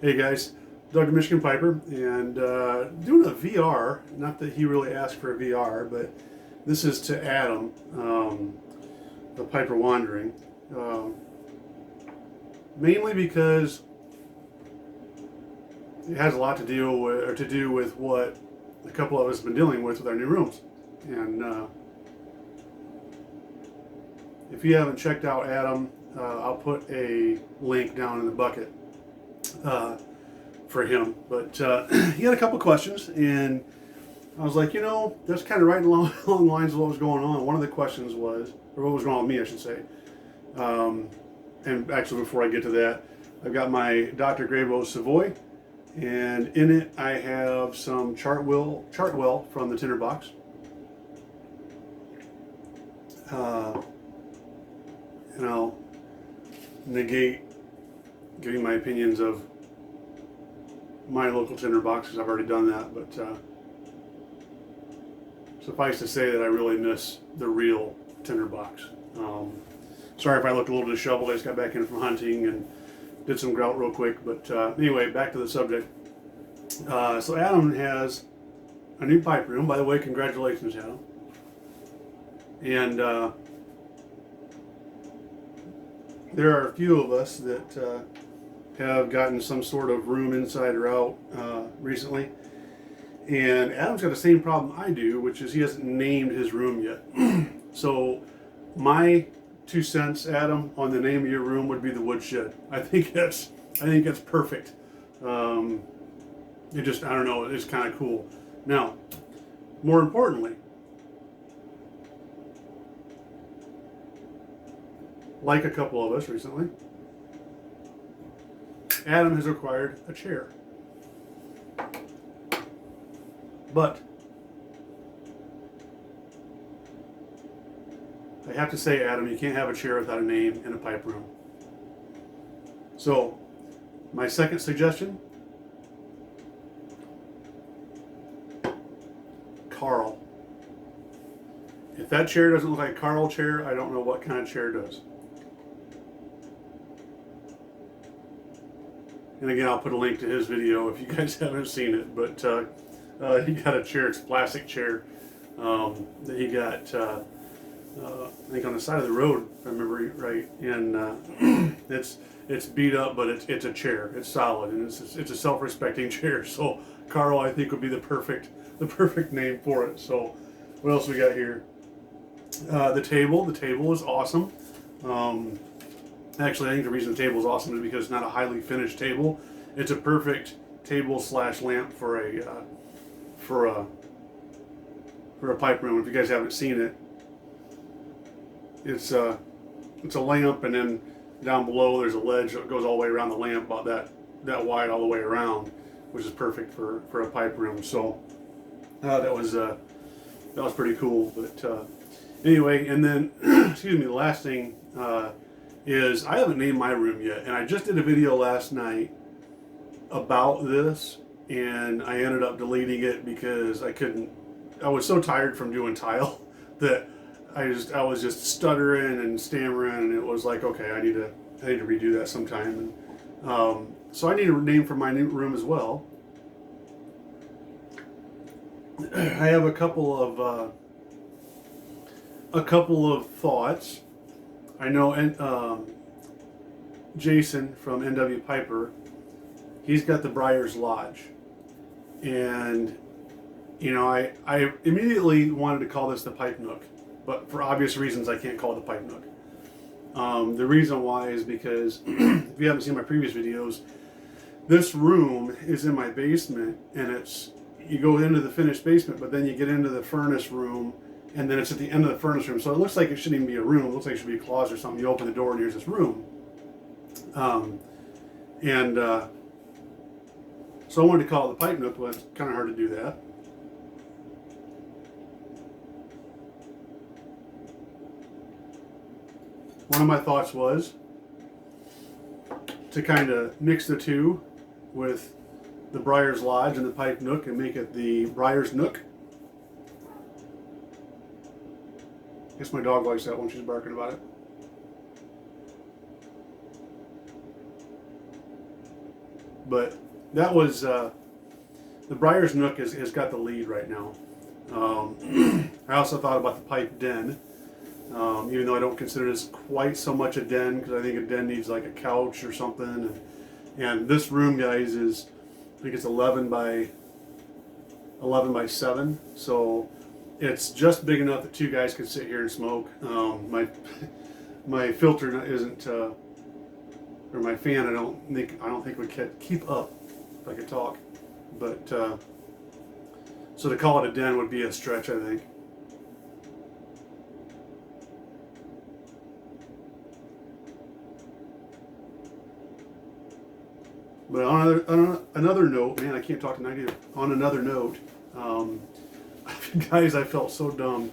Hey guys, Doug Michigan Piper, and doing a VR. Not that he really asked for a VR, but this is to Adam, the Piper Wandering, um, mainly because it has a lot to deal with, or to do with what a couple of us have been dealing with our new rooms. And if you haven't checked out Adam, I'll put a link down in the bucket. For him, but he had a couple questions, and I was like, that's kind of right along the lines of what was going on. One of the questions was, or what was going on with me, I should say. And actually, before I get to that, I've got my Dr. Grabow Savoy, and in it I have some Chartwell from the tinderbox. And I'll negate giving my opinions of my local tinderbox because I've already done that, but suffice to say that I really miss the real tinderbox. Sorry if I looked a little disheveled. I just got back in from hunting and did some grout real quick, but anyway, back to the subject. So Adam has a new pipe room. By the way, congratulations, Adam. And there are a few of us that have gotten some sort of room inside or out recently. And Adam's got the same problem I do, which is he hasn't named his room yet. So my 2 cents, Adam, on the name of your room would be the woodshed. I think that's perfect. I don't know, it's kind of cool. Now, more importantly, like a couple of us recently, Adam has acquired a chair. But I have to say, Adam, you can't have a chair without a name in a pipe room. So, my second suggestion, Carl. If that chair doesn't look like a Carl chair, I don't know what kind of chair does. And again, I'll put a link to his video if you guys haven't seen it. But he got a chair, it's a plastic chair that he got, I think on the side of the road, if I remember right. And it's beat up, but it's a chair. It's solid, and it's a self-respecting chair. So Carl, I think, would be the perfect name for it. So what else we got here? The table. The table is awesome. Actually, I think the reason the table is awesome is because it's not a highly finished table. It's a perfect table / lamp for a pipe room. If you guys haven't seen it, it's a lamp, and then down below there's a ledge that goes all the way around the lamp, about that wide all the way around, which is perfect for a pipe room. So that was pretty cool. But anyway, and then excuse me, the last thing. Is I haven't named my room yet, and I just did a video last night about this, and I ended up deleting it because I was so tired from doing tile that I was just stuttering and stammering, and it was like, okay, I need to redo that sometime. And so I need a name for my new room as well. I have a couple of thoughts. I know, and Jason from NW Piper, he's got the Briar's Lodge, and I immediately wanted to call this the Pipe Nook, but for obvious reasons I can't call it the Pipe Nook. The reason why is because if you haven't seen my previous videos, this room is in my basement, and you go into the finished basement, but then you get into the furnace room. And then it's at the end of the furnace room. So it looks like it shouldn't even be a room. It looks like it should be a closet or something. You open the door and here's this room. So I wanted to call it the Pipe Nook, but it's kind of hard to do that. One of my thoughts was to kind of mix the two with the Briar's Lodge and the Pipe Nook and make it the Briar's Nook. I guess my dog likes that when she's barking about it. But that was the Briar's Nook has got the lead right now. I also thought about the pipe den, even though I don't consider this quite so much a den, because I think a den needs like a couch or something. And this room, guys, is, I think it's 11 by 7, so it's just big enough that two guys can sit here and smoke. My filter isn't, or my fan, I don't think would keep up if I could talk. But so to call it a den would be a stretch, I think. But on another note, man, I can't talk tonight either. On another note, guys, I felt so dumb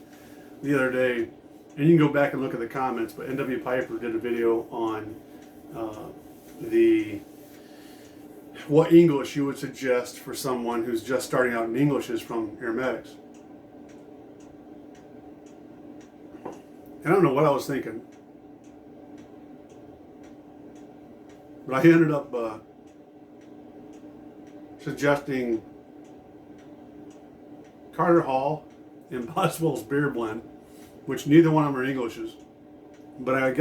the other day, and you can go back and look at the comments. But NW Piper did a video on what English you would suggest for someone who's just starting out in English is from aromatics. And I don't know what I was thinking, but I ended up suggesting Carter Hall and Boswell's beer blend, which neither one of them are Englishes. But I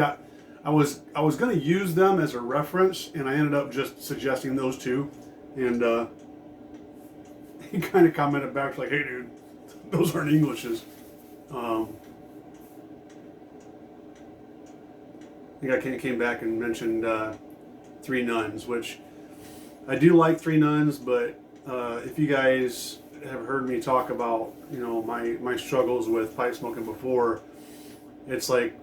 was going to use them as a reference, and I ended up just suggesting those two. And he kind of commented back like, "Hey, dude, those aren't Englishes." I think I came back and mentioned Three Nuns, which I do like Three Nuns, but if you guys have heard me talk about, my struggles with pipe smoking before, it's like,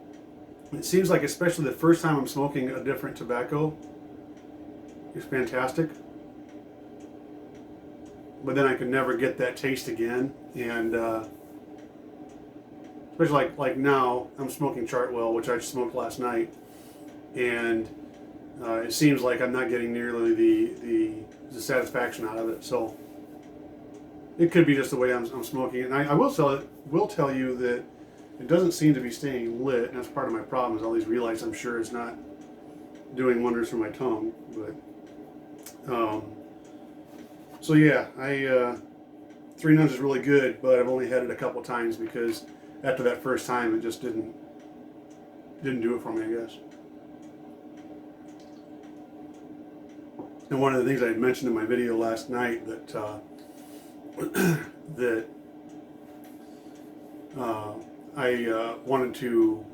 it seems like, especially the first time I'm smoking a different tobacco, it's fantastic. But then I can never get that taste again. And especially like now, I'm smoking Chartwell, which I smoked last night. And it seems like I'm not getting nearly the satisfaction out of it. So it could be just the way I'm smoking. And I will tell you that it doesn't seem to be staying lit, and that's part of my problem, is all these relights, I'm sure, is not doing wonders for my tongue. But so yeah, Three Nuns is really good, but I've only had it a couple times because after that first time, it just didn't do it for me, I guess. And one of the things I had mentioned in my video last night that I wanted to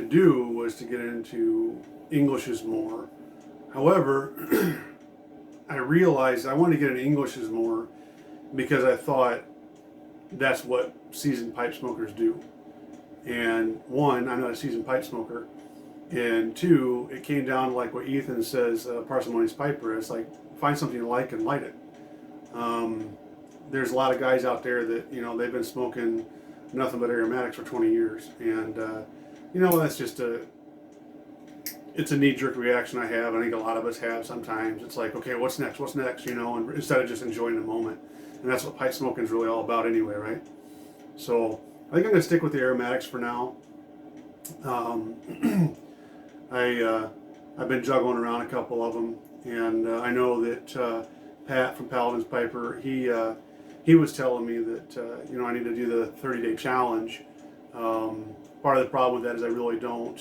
do was to get into Englishes more. However, I realized I wanted to get into Englishes more because I thought that's what seasoned pipe smokers do. And one, I'm not a seasoned pipe smoker. And two, it came down to like what Ethan says, parsimonious piper. It's like, find something you like and light it. There's a lot of guys out there that, they've been smoking nothing but aromatics for 20 years. And, that's just it's a knee-jerk reaction I have. I think a lot of us have sometimes. It's like, okay, what's next? And instead of just enjoying the moment. And that's what pipe smoking is really all about anyway, right? So I think I'm going to stick with the aromatics for now. I've been juggling around a couple of them, and I know that Pat from Paladin's Piper, he was telling me that I need to do the 30-day challenge. Part of the problem with that is I really don't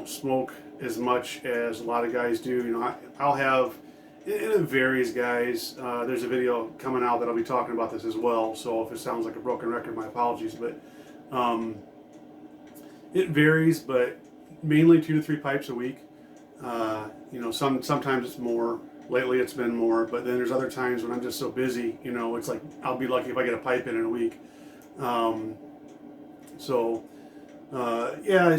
smoke as much as a lot of guys do. I'll have, and it varies, guys. There's a video coming out that I'll be talking about this as well. So if it sounds like a broken record, my apologies. But it varies, but mainly 2 to 3 pipes a week. Sometimes it's more. Lately it's been more, but then there's other times when I'm just so busy, it's like I'll be lucky if I get a pipe in a week.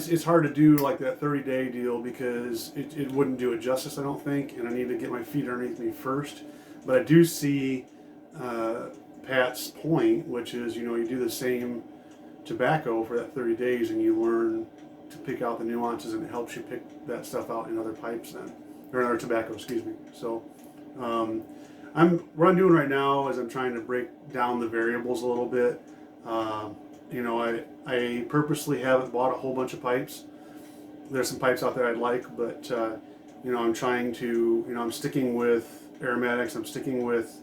It's hard to do like that 30-day deal because it wouldn't do it justice, I don't think, and I need to get my feet underneath me first. But I do see Pat's point, which is, you do the same tobacco for that 30 days and you learn to pick out the nuances, and it helps you pick that stuff out in other pipes then. Or another tobacco, excuse me. So, what I'm doing right now is I'm trying to break down the variables a little bit. I purposely haven't bought a whole bunch of pipes. There's some pipes out there I'd like, but I'm trying to, I'm sticking with aromatics. I'm sticking with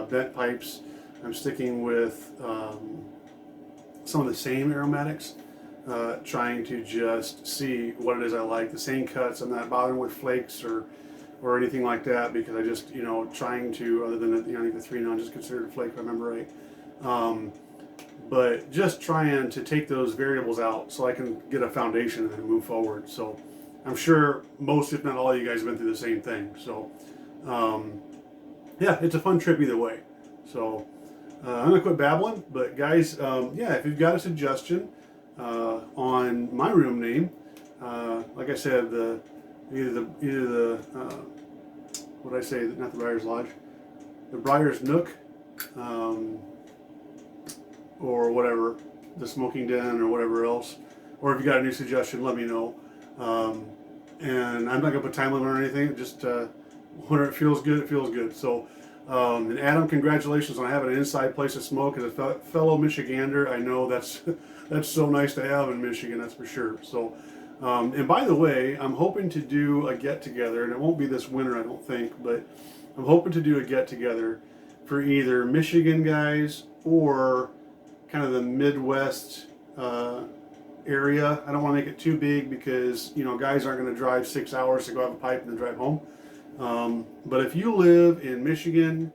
bent pipes. I'm sticking with some of the same aromatics. Trying to just see what it is I like. The same cuts. I'm not bothering with flakes or anything like that, because I just, trying to, other than I think the 3 notch is considered a flake if I remember right. But just trying to take those variables out so I can get a foundation and then move forward. So I'm sure most, if not all, of you guys have been through the same thing. So yeah, it's a fun trip either way. So I'm gonna quit babbling, but guys, yeah, if you've got a suggestion on my room name, like I said, either the what did I say? Not the Briar's Lodge, the Briar's Nook, or whatever, the Smoking Den or whatever else. Or if you got a new suggestion, let me know. And I'm not gonna put time limit or anything. Just when it feels good, it feels good. So. And Adam, congratulations on having an inside place to smoke. As a fellow Michigander, I know that's so nice to have in Michigan, that's for sure. So, and by the way, I'm hoping to do a get-together, and it won't be this winter, I don't think, but I'm hoping to do a get-together for either Michigan guys or kind of the Midwest area. I don't want to make it too big because, guys aren't going to drive 6 hours to go have a pipe and then drive home. But if you live in Michigan,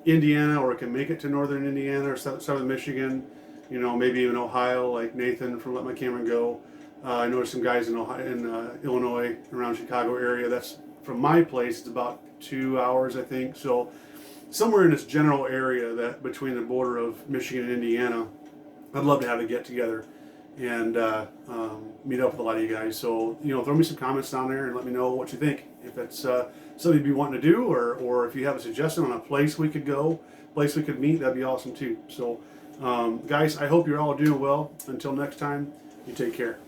Indiana, or can make it to northern Indiana or southern Michigan, maybe even Ohio, like Nathan from Let My Camera Go. I know there's some guys in Ohio, in Illinois, around Chicago area. That's from my place. It's about 2 hours, I think. So somewhere in this general area that between the border of Michigan and Indiana, I'd love to have a get together and meet up with a lot of you guys. So, throw me some comments down there and let me know what you think. If that's something you'd be wanting to do, or if you have a suggestion on a place we could go, place we could meet, that'd be awesome too. So, guys, I hope you're all doing well. Until next time, you take care.